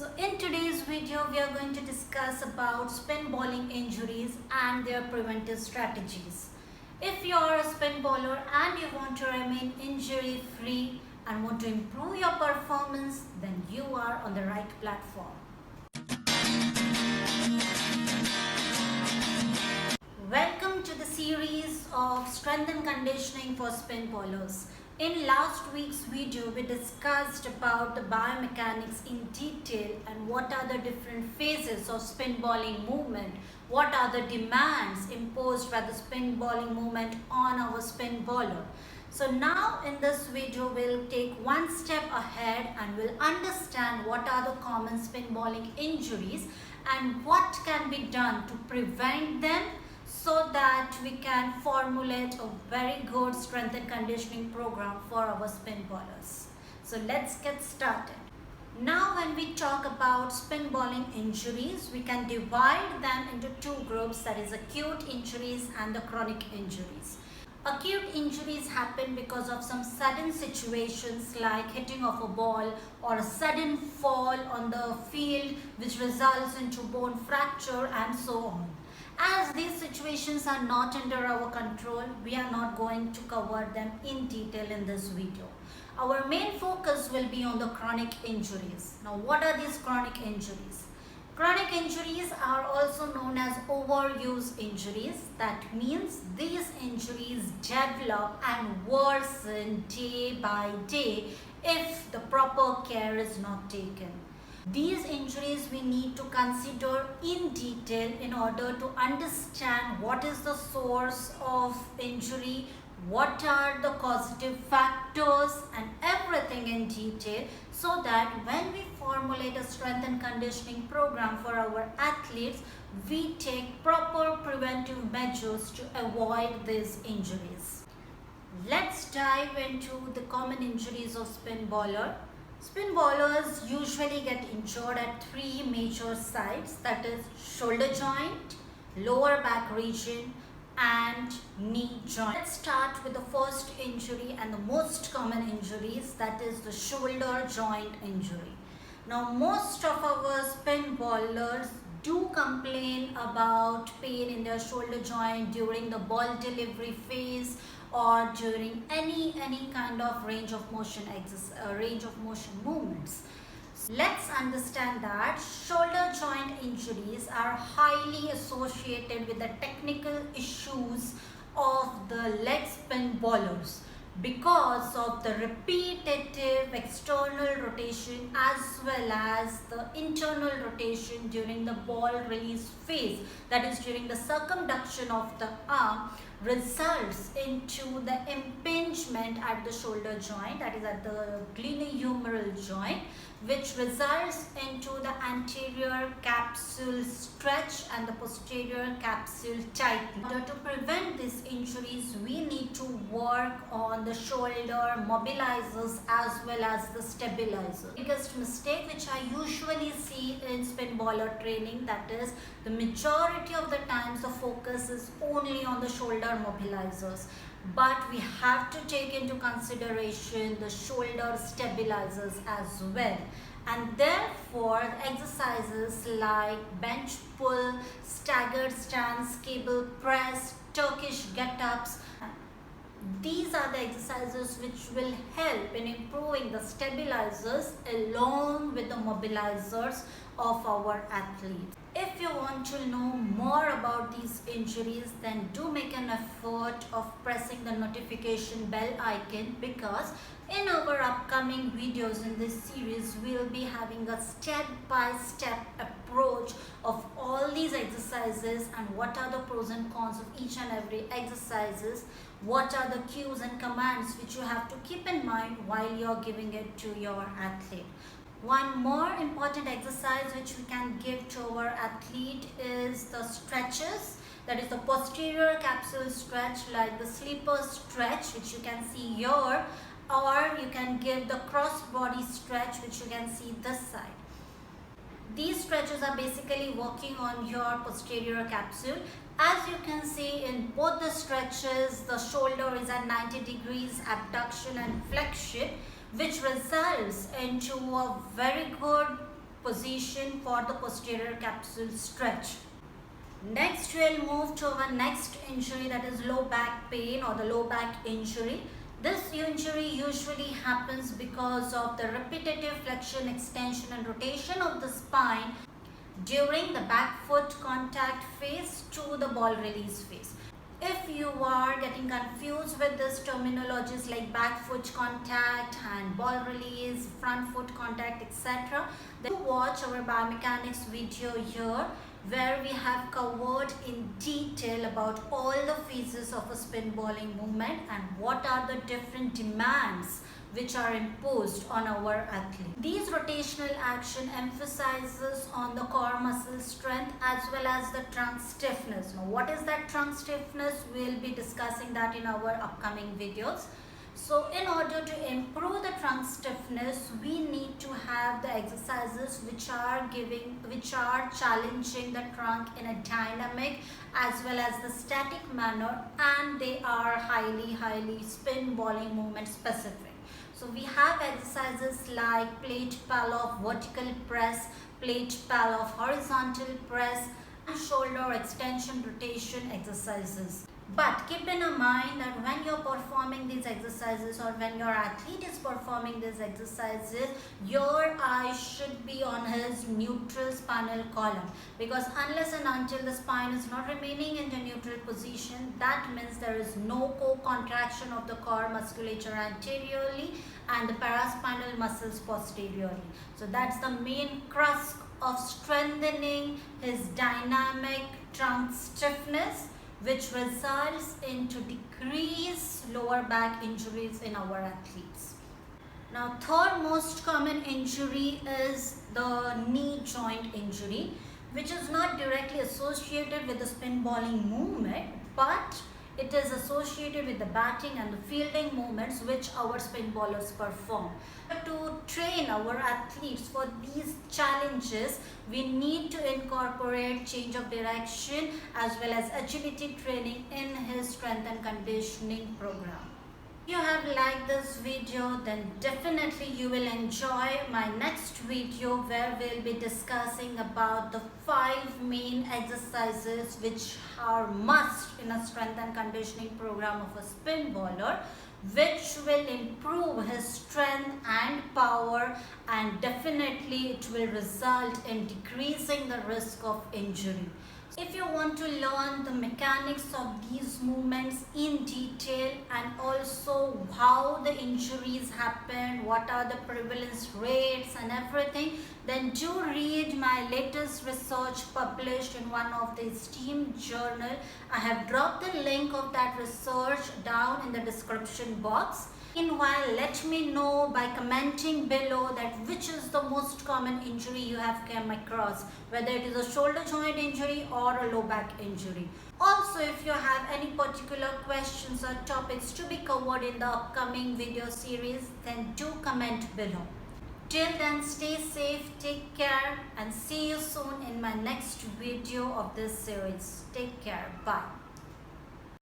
So in today's video, we are going to discuss about spin bowling injuries and their preventive strategies. If you are a spin bowler and you want to remain injury free and want to improve your performance, then you are on the right platform. Welcome to the series of strength and conditioning for spin bowlers. In last week's video, we discussed about the biomechanics in detail and what are the different phases of spin bowling movement, what are the demands imposed by the spin bowling movement on our spin bowler. So now in this video, we'll take one step ahead and we'll understand what are the common spin bowling injuries and what can be done to prevent them, so that we can formulate a very good strength and conditioning program for our spin bowlers. So let's get started. Now when we talk about spin bowling injuries, we can divide them into two groups, that is acute injuries and the chronic injuries. Acute injuries happen because of some sudden situations like hitting of a ball or a sudden fall on the field which results into bone fracture and so on. As these situations are not under our control, we are not going to cover them in detail in this video. Our main focus will be on the chronic injuries. Now, what are these chronic injuries? Chronic injuries are also known as overuse injuries. That means these injuries develop and worsen day by day if the proper care is not taken. These injuries we need to consider in detail in order to understand what is the source of injury, what are the causative factors and everything in detail, so that when we formulate a strength and conditioning program for our athletes, we take proper preventive measures to avoid these injuries. Let's dive into the common injuries of spin bowler. Spin bowlers usually get injured at three major sites, that is shoulder joint, lower back region and knee joint. Let's start with the first injury and the most common injuries, that is the shoulder joint injury. Now most of our spin bowlers do complain about pain in their shoulder joint during the ball delivery phase or during any kind of range of motion movements. Let's understand that shoulder joint injuries are highly associated with the technical issues of the leg spin bowlers because of the repetitive external rotation as well as the internal rotation during the ball release phase, that is during the circumduction of the arm, results into the impingement at the shoulder joint, that is at the glenohumeral joint, which results into the anterior capsule stretch and the posterior capsule tightening. In order to prevent these injuries, we need to work on the shoulder mobilizers as well as the stabilizers. The biggest mistake which I usually see in spin bowler training, that is the majority of the times the focus is only on the shoulder mobilizers, but we have to take into consideration the shoulder stabilizers as well. And therefore exercises like bench pull, staggered stance, cable press, Turkish get-ups, these are the exercises which will help in improving the stabilizers along with the mobilizers of our athletes. If you want to know more about these injuries, then do make an effort of pressing the notification bell icon, because in our upcoming videos in this series, we will be having a step-by-step approach of all these exercises and what are the pros and cons of each and every exercises, what are the cues and commands which you have to keep in mind while you're giving it to your athlete. One more important exercise which we can give to our athlete is the stretches, that is the posterior capsule stretch, like the sleeper stretch which you can see here, or you can give the cross body stretch which you can see this side. These stretches are basically working on your posterior capsule. As you can see in both the stretches, the shoulder is at 90 degrees abduction and flexion, which results into a very good position for the posterior capsule stretch. Next, we'll move to our next injury, that is low back pain or the low back injury. This injury usually happens because of the repetitive flexion, extension and rotation of the spine during the back foot contact phase to the ball release phase. If you are getting confused with this terminologies like back foot contact and ball release, front foot contact, etc., then watch our biomechanics video here, where we have covered in detail about all the phases of a spin bowling movement and what are the different demands which are imposed on our athlete. These rotational action emphasizes on the core muscle strength as well as the trunk stiffness. Now, what is that trunk stiffness? We'll be discussing that in our upcoming videos. So in order to improve the trunk stiffness, we need to have the exercises which are challenging the trunk in a dynamic as well as the static manner, and they are highly spin bowling movement specific. So we have exercises like plate pull-off, vertical press, plate pull-off, horizontal press, and shoulder extension rotation exercises. But keep in mind that when you're performing these exercises or when your athlete is performing these exercises, your eye should be on his neutral spinal column, because unless and until the spine is not remaining in the neutral position, that means there is no co-contraction of the core musculature anteriorly and the paraspinal muscles posteriorly. So that's the main crux of strengthening his dynamic trunk stiffness, which results into decreased lower back injuries in our athletes. Now, third most common injury is the knee joint injury, which is not directly associated with the spin bowling movement, but it is associated with the batting and the fielding movements which our spin bowlers perform. To train our athletes for these challenges, we need to incorporate change of direction as well as agility training in his strength and conditioning program. If you have liked this video, then definitely you will enjoy my next video, where we'll be discussing about the 5 main exercises which are must in a strength and conditioning program of a spin bowler, which will improve his strength and power, and definitely it will result in decreasing the risk of injury. If you want to learn the mechanics of these movements in detail and also how the injuries happen, what are the prevalence rates and everything, then do read my latest research published in one of the esteemed journal. I have dropped the link of that research down in the description box. Meanwhile, let me know by commenting below that which is the most common injury you have come across, whether it is a shoulder joint injury or a low back injury. Also, if you have any particular questions or topics to be covered in the upcoming video series, then do comment below. Till then, stay safe, take care, and see you soon in my next video of this series. Take care. Bye.